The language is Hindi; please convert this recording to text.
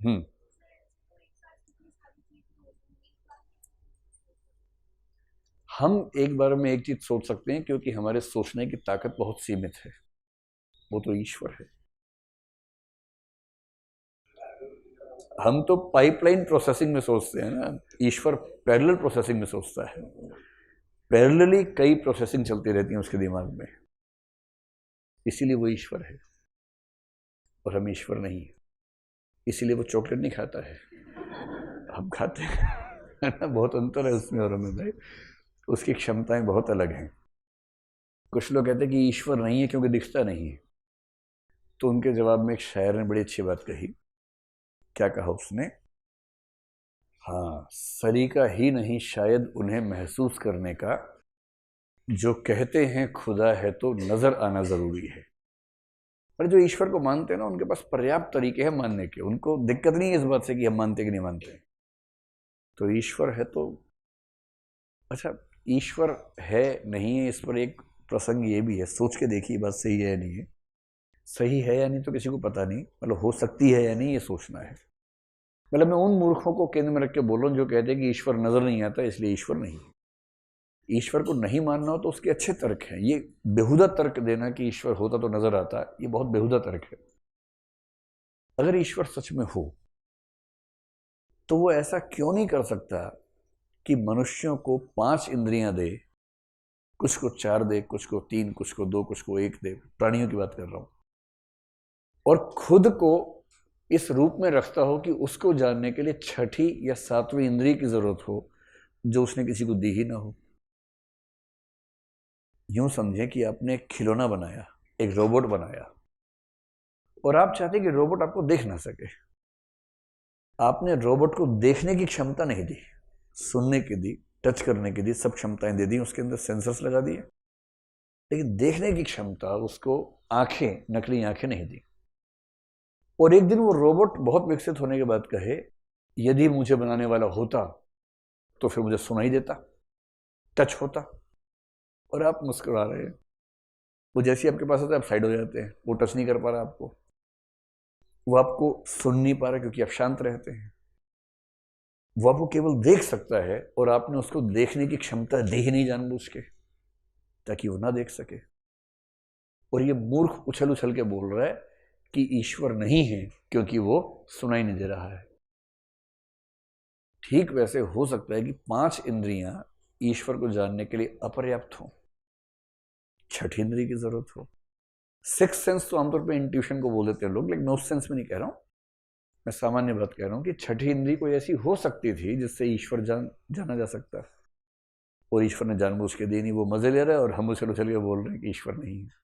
हम्म। हम एक बार में एक चीज सोच सकते हैं क्योंकि हमारे सोचने की ताकत बहुत सीमित है। वो तो ईश्वर है। हम तो पाइपलाइन प्रोसेसिंग में सोचते हैं ना, ईश्वर पैरेलल प्रोसेसिंग में सोचता है। पैरेलली कई प्रोसेसिंग चलती रहती हैं उसके दिमाग में, इसीलिए वो ईश्वर है और हम ईश्वर नहीं है। इसीलिए वो चॉकलेट नहीं खाता है, हम खाते हैं। है ना, बहुत अंतर है उसमें और हमें भाई। उसकी क्षमताएं बहुत अलग हैं। कुछ लोग कहते हैं कि ईश्वर नहीं है क्योंकि दिखता नहीं है। तो उनके जवाब में एक शायर ने बड़ी अच्छी बात कही। क्या कहा उसने? हाँ, सलीका ही नहीं शायद उन्हें महसूस करने का, जो कहते हैं खुदा है तो नजर आना जरूरी है। पर जो ईश्वर को मानते हैं ना, उनके पास पर्याप्त तरीके हैं मानने के। उनको दिक्कत नहीं है इस बात से कि हम मानते कि नहीं मानते। तो ईश्वर है तो अच्छा, ईश्वर है नहीं है इस पर एक प्रसंग ये भी है, सोच के देखिए बात सही है या नहीं है। सही है या नहीं तो किसी को पता नहीं, मतलब हो सकती है या नहीं ये सोचना है। मतलब मैं उन मूर्खों को केंद्र में रख के बोल रहा हूँ जो कहते हैं कि ईश्वर नजर नहीं आता इसलिए ईश्वर नहीं है। ईश्वर को नहीं मानना हो तो उसके अच्छे तर्क हैं। ये बेहुदा तर्क देना कि ईश्वर होता तो नजर आता, ये बहुत बेहुदा तर्क है। अगर ईश्वर सच में हो तो वो ऐसा क्यों नहीं कर सकता कि मनुष्यों को 5 इंद्रियां दे, कुछ को 4 दे, कुछ को 3, कुछ को 2, कुछ को 1 दे। प्राणियों की बात कर रहा हूं। और खुद को इस रूप में रखता हो कि उसको जानने के लिए छठी या 7वीं इंद्रिय की जरूरत हो, जो उसने किसी को दी ही ना हो। यूं समझें कि आपने एक खिलौना बनाया, एक रोबोट बनाया, और आप चाहते कि रोबोट आपको देख ना सके। आपने रोबोट को देखने की क्षमता नहीं दी, सुनने की दी, टच करने की दी, सब क्षमताएं दे दी, उसके अंदर सेंसर्स लगा दिए, लेकिन देखने की क्षमता उसको, आंखें, नकली आंखें नहीं दी। और एक दिन वो रोबोट बहुत विकसित होने के बाद कहे, यदि मुझे बनाने वाला होता तो फिर मुझे सुनाई देता, टच होता। और आप मुस्कुरा रहे हैं। वो जैसे आपके पास आता है आप साइड हो जाते हैं, वो टच नहीं कर पा रहा आपको, वो आपको सुन नहीं पा रहा क्योंकि आप शांत रहते हैं। वो आपको केवल देख सकता है और आपने उसको देखने की क्षमता दी ही नहीं जानबूझ के, ताकि वो ना देख सके। और ये मूर्ख उछल उछल के बोल रहा है कि ईश्वर नहीं है क्योंकि वो सुनाई नहीं दे रहा है। ठीक वैसे हो सकता है कि 5 इंद्रियां ईश्वर को जानने के लिए अपर्याप्त हो, छठी इंद्रिय की जरूरत हो। 6th सेंस तो आमतौर पे इंट्यूशन को बोल देते हैं लोग, लेकिन मैं उस सेंस में नहीं कह रहा हूं। मैं सामान्य बात कह रहा हूं कि छठी इंद्रिय कोई ऐसी हो सकती थी जिससे ईश्वर जाना जा सकता है। और ईश्वर ने जानबूझ के दी नहीं, वो मजे ले रहा है और हम उछल उछल के बोल रहे हैं कि ईश्वर नहीं है।